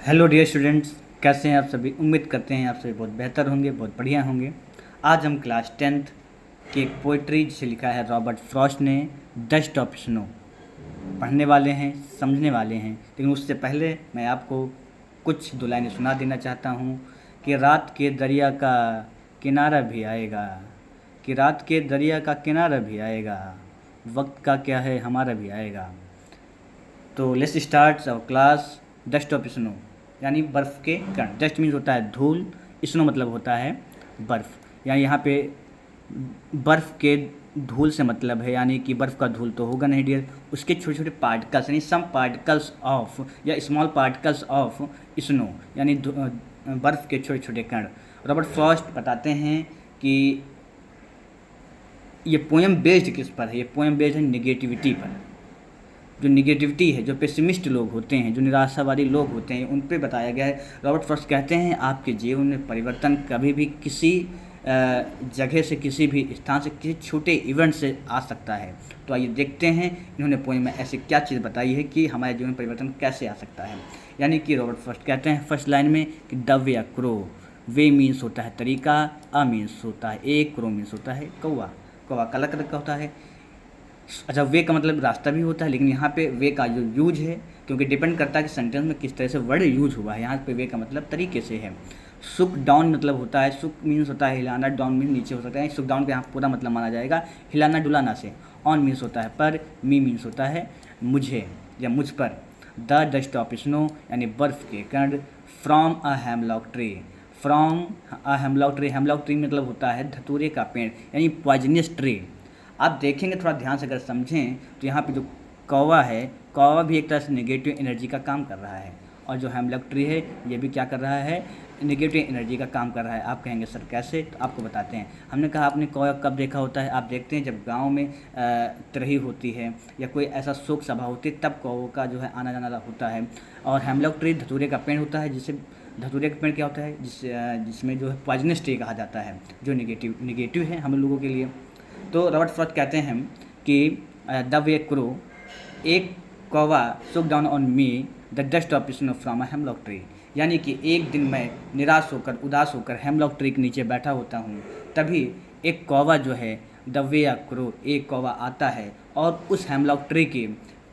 Hello dear students, कैसे हैं आप सभी। उम्मीद करते हैं आप सभी बहुत बेहतर होंगे, बहुत बढ़िया होंगे। आज हम क्लास 10th की एक पोइट्री जिसे लिखा है रॉबर्ट फ्रॉस्ट ने, डस्ट ऑफ स्नो, पढ़ने वाले हैं, समझने वाले हैं। लेकिन उससे पहले मैं आपको कुछ दो लाइनें सुना देना चाहता हूँ कि रात के दरिया का किनारा भी आएगा, कि रात के दरिया का किनारा भी आएगा, वक्त का क्या है हमारा भी आएगा। तो let's start our class. Dust of snow यानी बर्फ़ के कण। डस्ट मीन्स होता है धूल, स्नो मतलब होता है बर्फ़। यानी यहाँ पे बर्फ़ के धूल से मतलब है, यानी कि बर्फ़ का धूल तो होगा नहीं डियर, उसके छोटे छोटे पार्टिकल्स यानी सम पार्टिकल्स ऑफ या स्मॉल पार्टिकल्स ऑफ स्नो यानी बर्फ़ के छोटे छोटे कण। रॉबर्ट फ्रॉस्ट बताते हैं कि ये पोएम बेस्ड किस पर है। ये पोएम बेस्ड है निगेटिविटी पर। जो निगेटिविटी है, जो पेसिमिस्ट लोग होते हैं, जो निराशावादी लोग होते हैं, उन पे बताया गया है। रॉबर्ट फ्रॉस्ट कहते हैं आपके जीवन में परिवर्तन कभी भी किसी जगह से, किसी भी स्थान से, किसी छोटे इवेंट से आ सकता है। तो आइए देखते हैं इन्होंने पोएम में ऐसी क्या चीज़ बताई है कि हमारे जीवन में परिवर्तन कैसे आ सकता है। यानी कि रॉबर्ट फ्रॉस्ट कहते हैं फर्स्ट लाइन में कि the way a crow, way means होता है तरीका, अ मीन्स होता है एक, क्रो मीन्स होता है कौवा। कौवा काला कलर का होता है। अच्छा, वे का मतलब रास्ता भी होता है, लेकिन यहाँ पे वे का जो यूज है, क्योंकि डिपेंड करता है कि सेंटेंस में किस तरह से वर्ड यूज हुआ है। यहाँ पे वे का मतलब तरीके से है। सुक डाउन मतलब होता है, सुक मीन्स होता है हिलाना, डाउन मीन्स नीचे हो सकता है। सुक डाउन का यहाँ पूरा मतलब माना जाएगा हिलाना डुलाना से। ऑन मीन्स होता है पर, मी मीन्स होता है मुझे या मुझ पर। द डस्ट ऑफ स्नो यानी बर्फ़ के कण। From a hemlock tree, from a hemlock tree, hemlock tree मतलब होता है धतूरे का पेड़ यानी पॉइजनस ट्री। आप देखेंगे थोड़ा ध्यान से अगर समझें तो यहाँ पे जो कौवा है, कौवा भी एक तरह से नेगेटिव एनर्जी का काम कर रहा है, और जो हेमलॉक ट्री है ये भी क्या कर रहा है, नेगेटिव एनर्जी का काम कर रहा है। आप कहेंगे सर कैसे, तो आपको बताते हैं। हमने कहा आपने कौवा कब देखा होता है, आप देखते हैं जब गांव में त्रही होती है या कोई ऐसा शोक सभा होती है, तब कौवों का जो है आना जाना होता है। और हेमलॉक ट्री धतूरे का पेड़ होता है, जिसे धतूरे का पेड़ क्या होता है, जिसमें जो है पॉइजनस ट्री कहा जाता है, जो निगेटिव है हम लोगों के लिए। तो रॉबर्ट फ्रॉस्ट कहते हैं कि द वे क्रो, एक कौवा सुक down on me the dust of snow from a hemlock tree. यानी कि एक दिन मैं निराश होकर, उदास होकर हेमलॉक ट्री के नीचे बैठा होता हूँ, तभी एक कौवा जो है, द वे अ क्रो, एक कौवा आता है और उस हेमलॉक ट्री के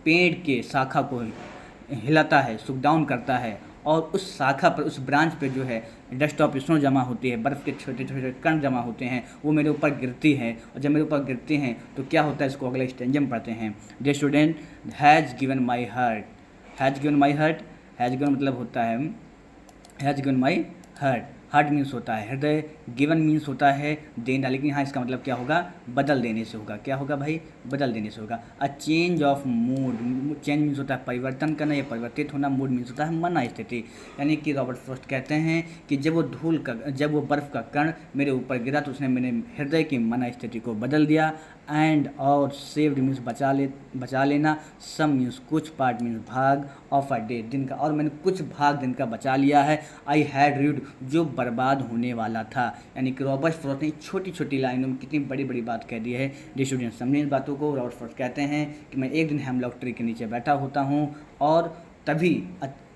पेड़ के शाखा को हिलाता है, सुक डाउन करता है, और उस शाखा पर, उस ब्रांच पे जो है डस्ट ऑफ स्नो जमा होती है, बर्फ़ के छोटे छोटे कण जमा होते हैं, वो मेरे ऊपर गिरती है। और जब मेरे ऊपर गिरती हैं तो क्या होता है, इसको अगले स्टेंजम पढ़ते हैं। Day student has given my heart, has given my heart, has given मतलब होता है has given my heart. Heart means होता है हृदय, गिवन मीन्स होता है देना, लेकिन यहाँ इसका मतलब क्या होगा, बदल देने से होगा। क्या होगा भाई, बदल देने से होगा। A change of mood, change means होता है परिवर्तन करना या परिवर्तित होना, मूड मीन्स होता है मन, स्थिति। यानी कि रॉबर्ट फ्रॉस्ट कहते हैं कि जब वो बर्फ़ का कण मेरे ऊपर गिरा तो उसने मेरे हृदय की मन स्थिति को बदल दिया। एंड और सेव्ड मीन्स बचा लेना, सम मीन्स कुछ, पार्ट मीन्स भाग, ऑफ अ डे दिन का, और मैंने कुछ भाग दिन का बचा लिया है। आई हैड रीड जो बर्बाद होने वाला था। यानी कि रॉबर्ट फ्रॉस्ट ने छोटी छोटी लाइनों में कितनी बड़ी बड़ी बात कह दी है। डी स्टूडेंट समझें इन बातों को। रॉबर्ट फ्रॉस्ट कहते हैं कि मैं एक दिन हेमलॉक ट्री के नीचे बैठा होता हूँ और तभी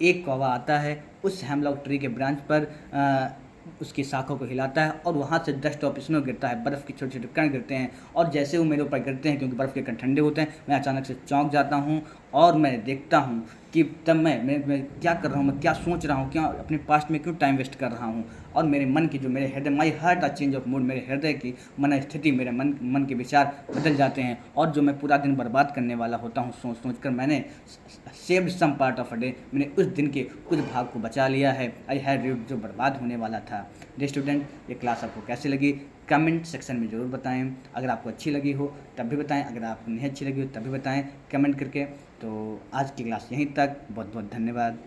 एक कौवा आता है, उस हेमलॉक ट्री के ब्रांच पर उसकी शाखों को हिलाता है और वहाँ से डस्ट ऑफ स्नो गिरता है, बर्फ़ के छोटे छोटे कण गिरते हैं। और जैसे वो मेरे ऊपर गिरते हैं, क्योंकि बर्फ़ के कण ठंडे होते हैं, मैं अचानक से चौंक जाता हूँ और मैं देखता हूँ कि तब मैं क्या कर रहा हूँ, मैं क्या सोच रहा हूँ, क्या अपने पास्ट में क्यों टाइम वेस्ट कर रहा हूँ। और मेरे मन की जो, मेरे हृदय, my heart a change of mood, मेरे हृदय की मन स्थिति, मेरे मन के विचार बदल जाते हैं। और जो मैं पूरा दिन बर्बाद करने वाला होता हूँ सोच सोच कर, मैंने saved some part of a day, मैंने उस दिन के कुछ भाग को बचा लिया है। आई हैड रीड जो बर्बाद होने वाला था। डे स्टूडेंट, ये क्लास आपको कैसी लगी कमेंट सेक्शन में ज़रूर बताएं। अगर आपको अच्छी लगी हो तब भी बताएं, अगर आपको नहीं अच्छी लगी हो तब भी बताएं कमेंट करके। तो आज की क्लास यहीं तक, बहुत बहुत धन्यवाद।